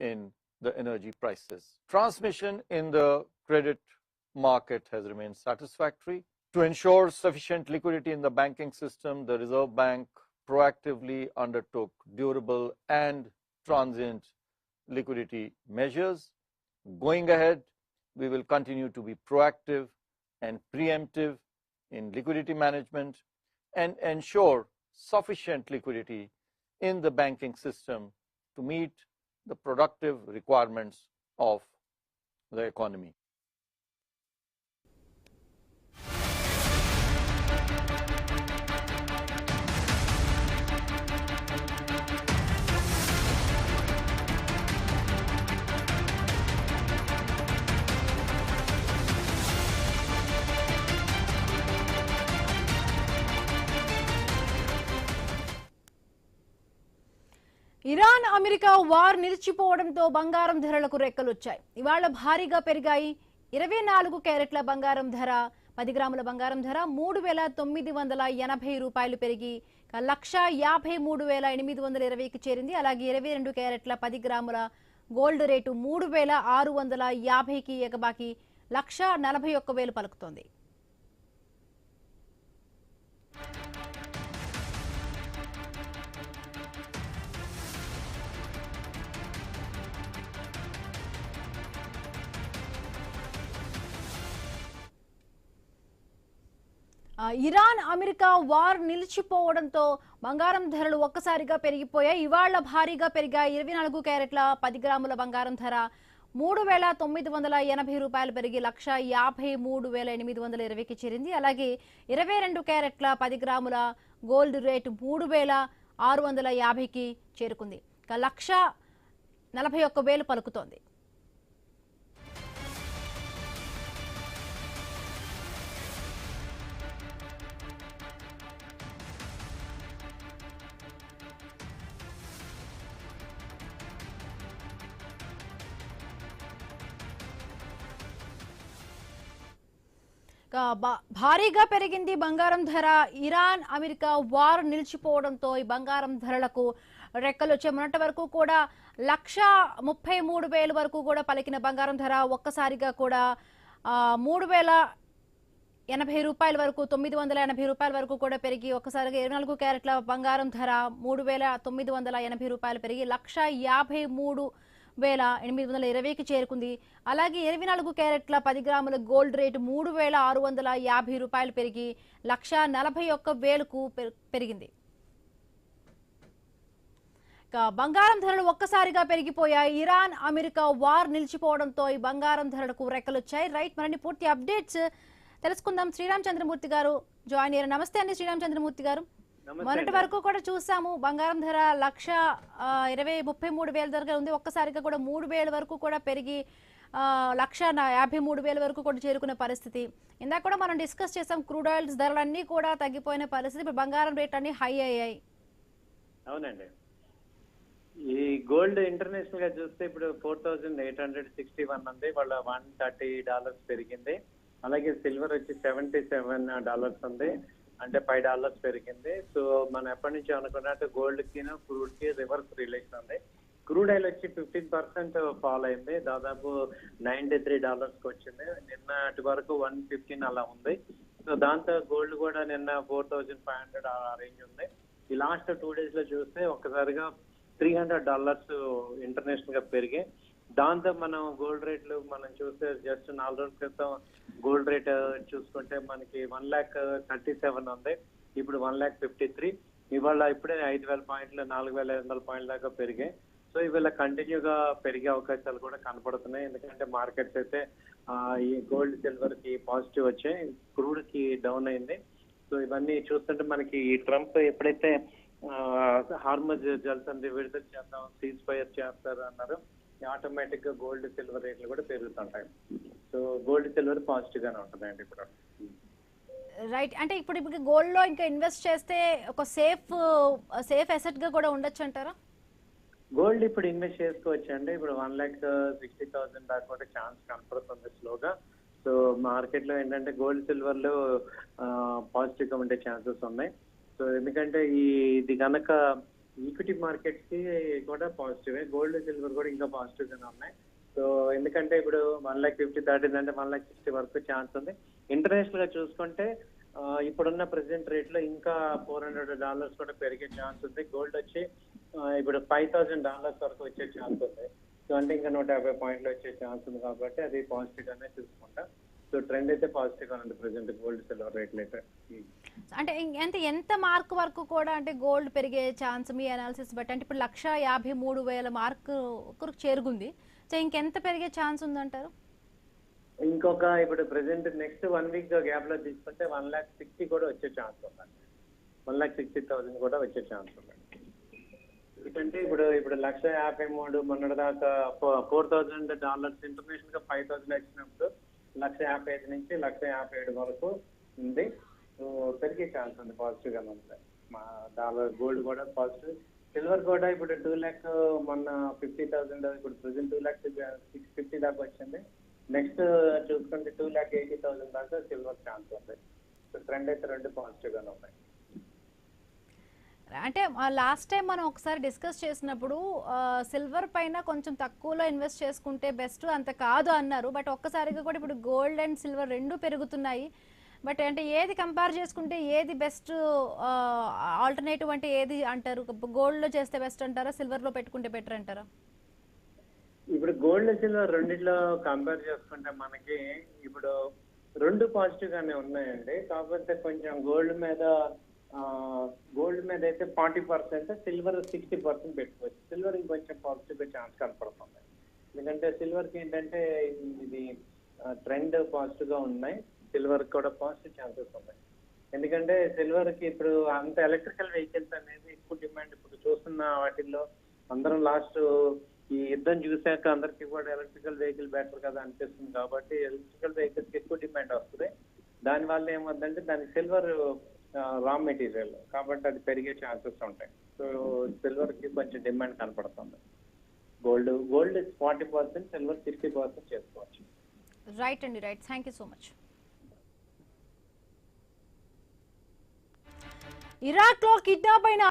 in the energy prices. Transmission in the credit market has remained satisfactory. To ensure sufficient liquidity in the banking system, the Reserve Bank proactively undertook durable and transient liquidity measures. Going ahead, we will continue to be proactive and preemptive in liquidity management and ensure sufficient liquidity in the banking system to meet the productive requirements of the economy. Iran America war నిలిచిపోవడంతో బంగారం ధరలకు రెక్కలొచ్చాయి. ఇవాళ భారీగా పెరిగాయి. 24 క్యారెట్ల బంగారం ధర 10 గ్రాముల బంగారం ధర 3,980 రూపాయలు పెరిగి 1,53,820కి చేరింది. అలాగే 22 క్యారెట్ల 10 గ్రాముల గోల్డ్ రేటు 3,650కి ఎగబాకి 1,41,000 పలుకుతోంది. ఇరాన్ అమెరికా వార్ నిలిచిపోవడంతో బంగారం ధరలు ఒక్కసారిగా పెరిగిపోయాయి. ఇవాళ భారీగా పెరిగాయి. 24 క్యారెట్ల 10 గ్రాముల బంగారం ధర 3,980 రూపాయలు పెరిగి 1,53,820కి చేరింది. అలాగే 22 క్యారెట్ల 10 గ్రాముల గోల్డ్ రేటు 3,650కి చేరుకుంది. 1,41,000 పలుకుతోంది. భారీగా పెరిగింది బంగారం ధర. ఇరాన్ అమెరికా వార్ నిలిచిపోవడంతో ఈ బంగారం ధరలకు రెక్కలు వచ్చే మొన్నటి వరకు కూడా 1,33,000 వరకు కూడా పలికిన బంగారం ధర ఒక్కసారిగా కూడా 3,080 రూపాయల వరకు 980 రూపాయల వరకు కూడా పెరిగి ఒక్కసారిగా 24 క్యారెట్ల బంగారం ధర 3,980 రూపాయలు పెరిగి 1,53,820కి చేరుకుంది. అలాగే 24 క్యారెట్ల 10 గ్రాముల గోల్డ్ రేటు 3,650 రూపాయలు పెరిగి 1,41,000కు పెరిగింది. బంగారం ధరలు ఒక్కసారిగా పెరిగిపోయాయి. ఇరాన్ అమెరికా వార్ నిలిచిపోవడంతో ఈ బంగారం ధరలకు రెక్కలొచ్చాయి. రైట్, మరిన్ని పూర్తి అప్డేట్స్ తెలుసుకుందాం. శ్రీరామ్ చంద్రమూర్తి గారు జాయిన్ అయ్యారు. నమస్తే అండి శ్రీరామ్ చంద్రమూర్తి గారు. మొన్నటి వరకు కూడా చూసాము బంగారం ధర 1,20,33,000 దగ్గర ఉంది. ఒక్కసారిగా కూడా 3,000 వరకు కూడా పెరిగి 1,53,000 వరకు కూడా చేరుకునే పరిస్థితి. ఇందాక కూడా మనం డిస్కస్ చేసాం, క్రూడ్ ఆయిల్స్ ధరలన్నీ కూడా తగ్గిపోయిన పరిస్థితి. ఇప్పుడు బంగారం రేట్ అన్ని హై అయ్యాయి. అవునండి, ఈ గోల్డ్ ఇంటర్నేషనల్ గా చూస్తే ఇప్పుడు 4,861 ఉంది, వాళ్ళ $130 పెరిగింది. అలాగే సిల్వర్ వచ్చి $77 ఉంది, అంటే $5 పెరిగింది. సో మనం ఎప్పటి నుంచి అనుకున్నట్టు గోల్డ్ కి క్రూడ్ కి రివర్స్ రిలేషన్ ఉంది. క్రూడ్ ఆయిల్ వచ్చి 15% ఫాల్ అయింది, దాదాపు $93కి వచ్చింది. నిన్నటి వరకు 115 అలా ఉంది. సో దాంతో గోల్డ్ కూడా నిన్న 4,500 ఆ రేంజ్ ఉంది. ఈ లాస్ట్ 2 days లో చూస్తే ఒక్కసారిగా $300 ఇంటర్నేషనల్ గా పెరిగాయి. దాంతో మనం గోల్డ్ రేట్లు మనం చూస్తే జస్ట్ 4 రోజుల క్రితం గోల్డ్ రేట్ చూసుకుంటే మనకి 1,37,000 ఉంది, ఇప్పుడు 1,53,000. ఇవాళ ఇప్పుడే 5,000 పాయింట్లు 4,500 పాయింట్ల దాకా పెరిగాయి. సో ఇవాళ కంటిన్యూగా పెరిగే అవకాశాలు కూడా కనపడుతున్నాయి. ఎందుకంటే మార్కెట్స్ అయితే ఈ గోల్డ్ సిల్వర్ కి పాజిటివ్ వచ్చాయి, క్రూడ్ కి డౌన్ అయింది. సో ఇవన్నీ చూస్తుంటే మనకి ఈ ట్రంప్ ఎప్పుడైతే హార్మజ్ జల్సన్ విడుదల చేద్దాం, సీజ్ ఫైర్ చేస్తారు అన్నారు, ఆటోమేటిక్ గా గోల్డ్ సిల్వర్ రేట్లు కూడా పెరుగుతుంటాయి. సో గోల్డ్ సిల్వర్ పాజిటివ్ గానే ఉంటుందండి ఇప్పుడు. రైట్, అంటే ఇప్పుడు గోల్డ్ లో ఇంకా ఇన్వెస్ట్ చేస్తే ఒక సేఫ్ అసెట్ గా కూడా ఉండొచ్చు అంటారా? గోల్డ్ ఇప్పుడు ఇన్వెస్ట్ చేసుకోవచ్చు అండి. ఇప్పుడు 1,60,000 దాకా కూడా ఛాన్స్ కనపడుతుంది స్లోగా. సో మార్కెట్ లో ఏంటంటే గోల్డ్ సిల్వర్ లో పాజిటివ్ గా ఉండే ఛాన్సెస్ ఉన్నాయి. సో ఎందుకంటే ఇది కనుక ఈక్విటీ మార్కెట్స్ కి కూడా పాజిటివ్, గోల్డ్ సిల్వర్ కూడా ఇంకా పాజిటివ్ గానే ఉన్నాయి. సో ఎందుకంటే ఇప్పుడు 1,50,000 దాటిందంటే 1,60,000 వరకు ఛాన్స్ ఉంది. ఇంటర్నేషనల్ గా చూసుకుంటే ఇప్పుడున్న ప్రెసెంట్ రేట్ లో ఇంకా $400 కూడా పెరిగే ఛాన్స్ ఉంది. గోల్డ్ వచ్చి ఇప్పుడు $5,000 వరకు వచ్చే ఛాన్స్ ఉంది. సో అంటే ఇంకా 150 పాయింట్లు వచ్చే ఛాన్స్ ఉంది కాబట్టి అది పాజిటివ్ గానే చూసుకుంటా. సో ట్రెండ్ అయితే పాజిటివ్ గా ఉంది ప్రెసెంట్ గోల్డ్ సిల్వర్ రేట్లు అయితే. అంటే ఎంత మార్క్ వరకు కూడా అంటే గోల్డ్ పెరిగే ఛాన్స్ మీ అనాలిసిస్ బట్టి? అంటే ఇప్పుడు 1,53,000 మార్కు చేరుకుంది. సో ఇంకెంత పెరిగే ఛాన్స్ ఉందంటారు? ఇంకొక ఇప్పుడు ప్రెసెంట్ నెక్స్ట్ 1 వీక్ గ్యాప్ లో తీసుకుంటే 1,60,000 కూడా వచ్చే ఛాన్స్ ఉందండి. 1,60,000 కూడా వచ్చే ఛాన్స్ ఉంది. ఎందుకంటే ఇప్పుడు 1,53,000 మొన్నటి దాకా $4,000 ఇంటర్నేషనల్ గా 5,000 వచ్చినప్పుడు 1,55,000 నుంచి 1,57,000 వరకు ఉంది. సో పెరిగే ఛాన్స్ ఉంది, పాజిటివ్ గా ఉంది. మా డాలర్ గోల్డ్ కూడా పాజిటివ్. సిల్వర్ కూడా ఇప్పుడు 2 lakh మొన్న 50,000 ఇప్పుడు ప్రెసెంట్ 2,650,000 దాకా వచ్చింది. నెక్స్ట్ చూసుకుంటే 2,80,000 దాకా సిల్వర్ ఛాన్స్ ఉంది. సో ట్రెండ్ అయితే రెండు పాజిటివ్ గానే ఉన్నాయి. అంటే లాస్ట్ టైం మనం ఒకసారి డిస్కస్ చేసినప్పుడు సిల్వర్ పైన కొంచెం తక్కువలో ఇన్వెస్ట్ చేసుకుంటే బెస్ట్, అంత కాదు అన్నారు. బట్ ఒక్కసారిగా కూడా ఇప్పుడు గోల్డ్ అండ్ సిల్వర్ రెండు పెరుగుతున్నాయి. బట్ అంటే ఏది కంపేర్ చేసుకుంటే ఏది బెస్ట్ ఆల్టర్నేటివ్ అంటే ఏది అంటారు? గోల్డ్ లో చేస్తే బెస్ట్ అంటారా, సిల్వర్ లో పెట్టుకుంటే బెటర్ అంటారా? ఇప్పుడు గోల్డ్ సిల్వర్ రెండిట్లో కంపేర్ చేసుకుంటే మనకి ఇప్పుడు రెండు పాజిటివ్ గానే ఉన్నాయండి. కాకపోతే కొంచెం గోల్డ్ మీద అయితే 40%, సిల్వర్ 60% పెట్టుకోవచ్చు. సిల్వర్ ఇంకొంచెం పాజిటివ్ గా ఛాన్స్ కనపడుతుంది. ఎందుకంటే సిల్వర్ కి ఏంటంటే ఇది ట్రెండ్ పాజిటివ్ గా ఉన్నాయి. సిల్వర్ కూడా పాజిటివ్ ఛాన్సెస్ ఉన్నాయి. ఎందుకంటే సిల్వర్ కి ఇప్పుడు అంత ఎలక్ట్రికల్ వెహికల్స్ అనేది ఎక్కువ డిమాండ్. ఇప్పుడు చూస్తున్న వాటిల్లో అందరం లాస్ట్ ఈ యుద్ధం చూశాక అందరికి కూడా ఎలక్ట్రికల్ వెహికల్ బెటర్ కదా అనిపిస్తుంది. కాబట్టి ఎలక్ట్రికల్ వెహికల్స్ కి ఎక్కువ డిమాండ్ వస్తుంది. దానివల్ల ఏమవుతుందంటే దానికి సిల్వర్ రా మెటీరియల్ కాబట్టి అది పెరిగే ఛాన్సెస్ ఉంటాయి. సో సిల్వర్ కి కొంచెం డిమాండ్ కనపడుతుంది. గోల్డ్ 40%, సిల్వర్ 60% చేసుకోవచ్చు. రైట్ అండి, right. Thank you so much. Iraq లో కిడ్నాప్ అయిన